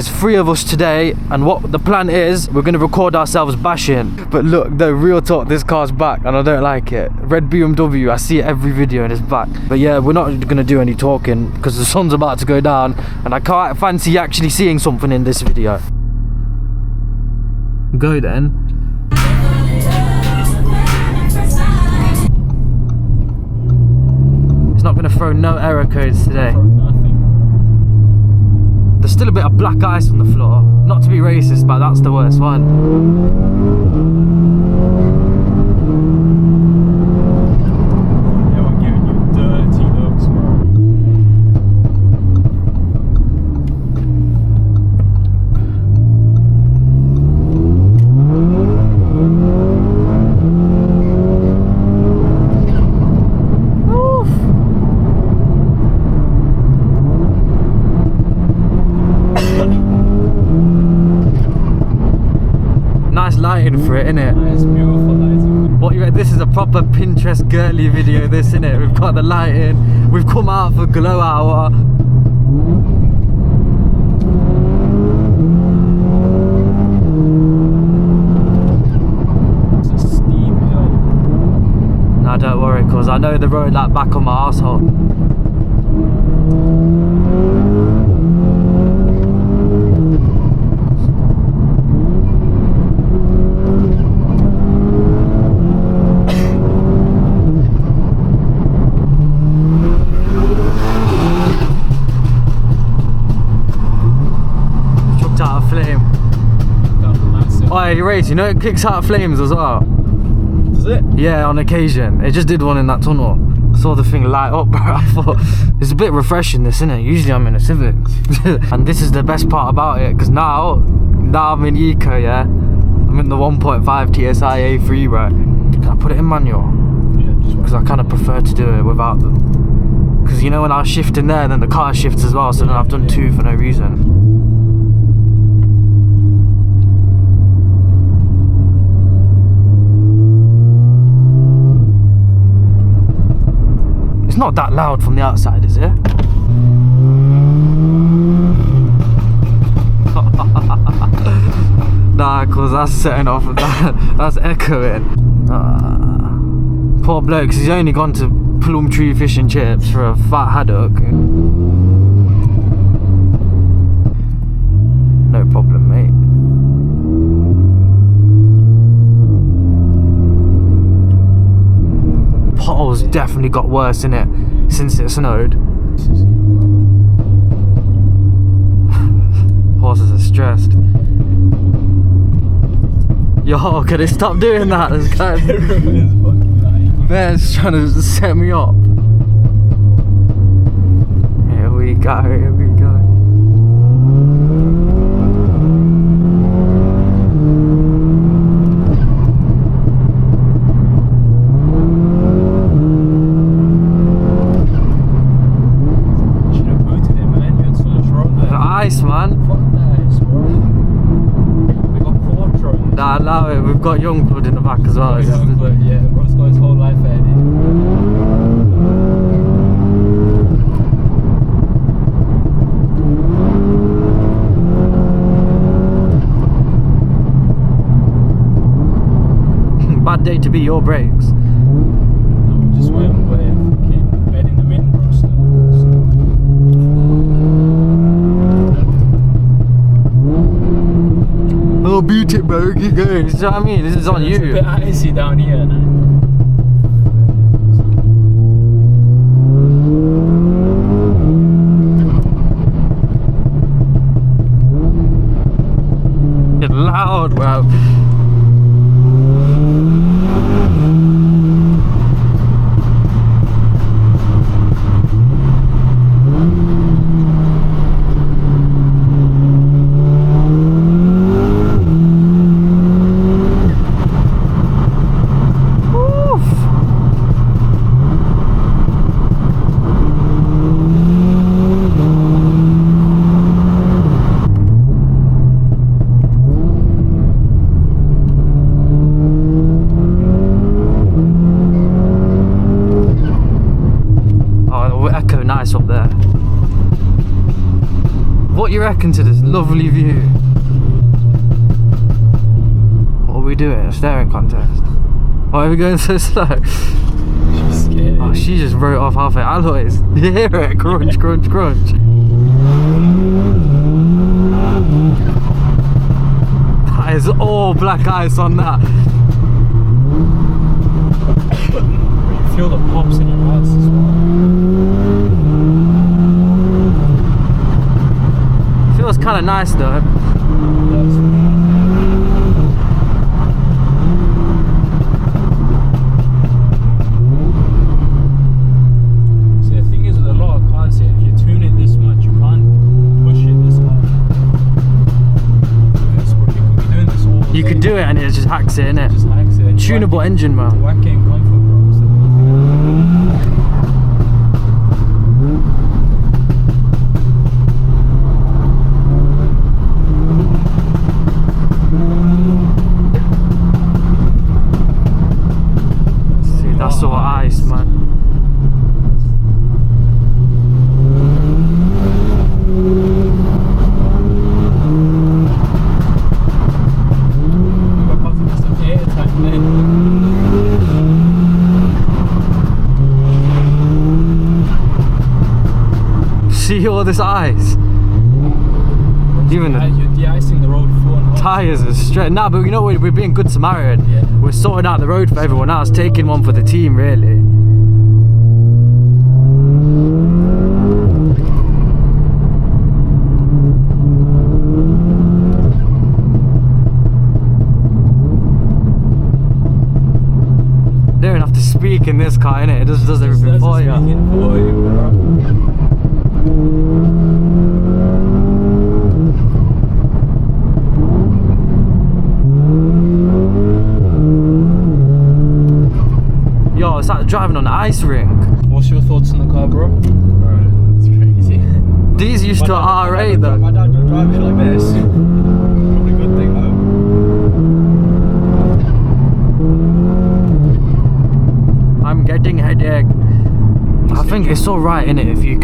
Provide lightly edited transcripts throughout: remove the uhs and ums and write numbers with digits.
There's 3 of us today, and what the plan is, we're gonna record ourselves bashing. But look, the real talk, this car's back and I don't like it. Red BMW, I see it every video and it's back. But yeah, we're not gonna do any talking because the sun's about to go down and I can't fancy actually seeing something in this video. Go then. It's not gonna throw no error codes today. There's still a bit of black ice on the floor. Not to be racist, but that's the worst one. They were giving you dirty looks, bro. Lighting for it, innit? It's beautiful lighting. What you? This is a proper Pinterest girly video, this, innit? We've got the lighting. We've come out for glow hour. It's a steep hill. Nah, don't worry, cause I know the road like back on my arsehole. Oh, you race, you know it kicks out flames as well. Does it? Yeah, on occasion. It just did one in that tunnel. I saw the thing light up, bro. I thought, it's a bit refreshing this, innit? Usually I'm in a Civic. And this is the best part about it, because now I'm in Eco, yeah? I'm in the 1.5 TSI A3, right? Can I put it in manual? Yeah, just Because I kind of prefer to do it without them. Because you know when I was shifting there, then the car shifts as well, so then I've done 2 for no reason. It's not that loud from the outside, is it? Nah, cause that's setting off, that's echoing. Poor bloke, cause he's only gone to Plumtree Fish and Chips for a fat haddock. No problem, mate. Potholes definitely got worse, innit, since it snowed. Horses are stressed. Yo, can they stop doing that? This guy, man's trying to set me up. Here we go, here we go. Ice, man. Fuck that ice, bro. I got Quattro. Nah, allow it. We've got young blood in the back as well. Yeah, bro's got his whole life ahead of him. Bad day to be your brakes. I'm just waiting for fucking bed in the wind, bro. Oh, beat it, bro. Keep going. You know what I mean? This is on you. It's a bit icy down here now. It's loud, bro. into this lovely view. What are we doing? A staring contest. Why are we going so slow? She's scared. Oh, she just wrote off half her alloys. You hear it? Crunch, crunch, crunch. That is all black ice on that. You feel the pops in your ass as well. Feels kind of nice though. See, the thing is with a lot of cars here, if you tune it this much, you can't push it this hard. You could be doing this all You day. could do it and it just hacks it, innit? Just hacks it. Tunable engine, man. Whacking comfort, bro. See, that's all ice, man. See all this ice? Even the You're de-icing the road full and hard. tires are straight. Nah, but you know we're being good Samaritan. Yeah. We're sorting out the road for everyone else, taking one for the team, really. They don't have to speak in this car, innit? It just does everything for you. Speaking for you, bro. Yo, it's like driving on the ice rink. What's your thoughts on the car, bro? Bro, it's crazy. These used to R8 though. My dad don't drive it like this. Probably a good thing though. I'm getting headache. I think it's alright in it if you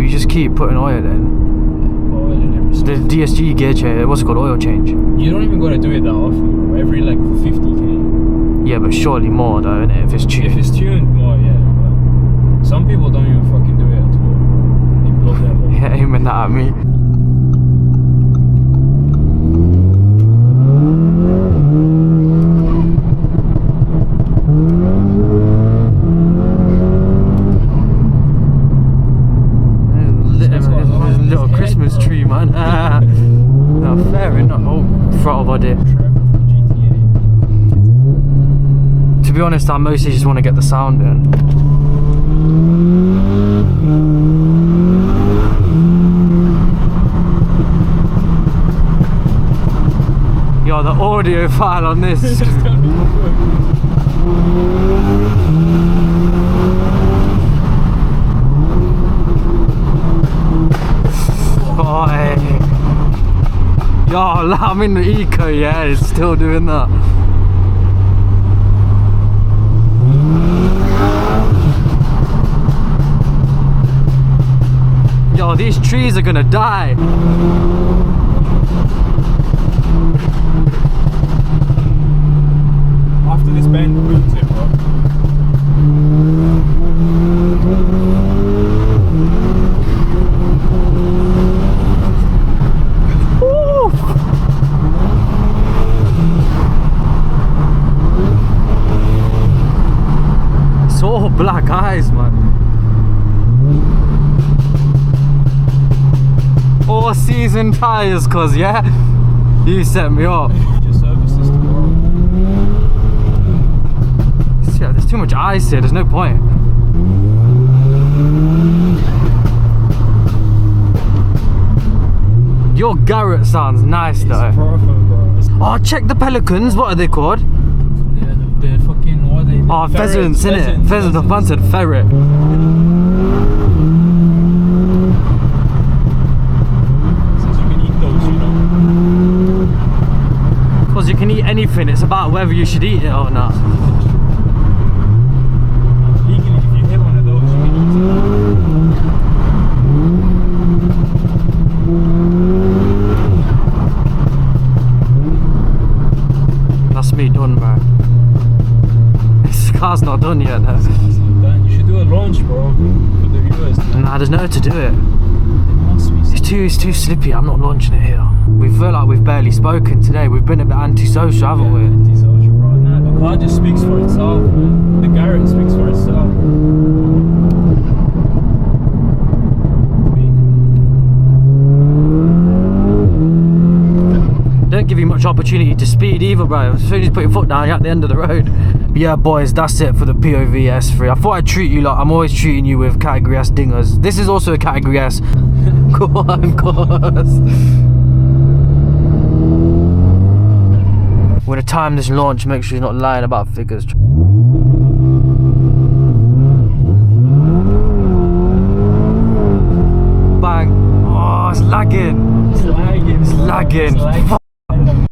just keep putting oil in. Oil and everything. The DSG gear change, what's it called, oil change. You don't even got to do it that often, bro. Every like 50k. Yeah, but surely more though, innit? If it's If tuned. it's tuned more, yeah. But some people don't even fucking do it at all. They blow their whole. Yeah, aiming that at me. Little Christmas tree, man. No, fair enough. Oh, throttle body. Trevor from GTA. To be honest, I mostly just want to get the sound in. Yo, the audio file on this is Boy. Yo, I'm in the eco, yeah, it's still doing that. Yo, these trees are gonna die. After this bend, boot it, bro. Woo! It's all black eyes, man. All season tires, cuz, yeah? You set me up. Just service this tomorrow. Yeah, there's too much ice here, there's no point. Your Garrett sounds nice though. It's proper, bro. Oh, check the pelicans, what are they called? Yeah, the fucking, what are they? Oh, pheasants, innit? Pheasants, the fan said ferret. Since you can eat those, you know. Because you can eat anything, it's about whether you should eat it or not. Legally, if you hit one of those, you can eat it. me done, bro. This car's not done yet, though. It's not done. You should do a launch, bro, for the viewers. Nah, there's nowhere to do it. There must be It's too slippy. I'm not launching it here. We feel like we've barely spoken today. We've been a bit antisocial, haven't we? Anti-social, bro. Nah, the car just speaks for itself, man. The Garrett speaks for itself. Don't give you much opportunity to speed either, bro. As soon as you put your foot down, you're at the end of the road. But yeah, boys, that's it for the POV S3. I thought I'd treat you like I'm always treating you with category S dingers. This is also a category S. Go on, course. We're gonna time this launch, make sure you're not lying about figures. Bang. Oh, it's lagging. It's lagging. It's lagging.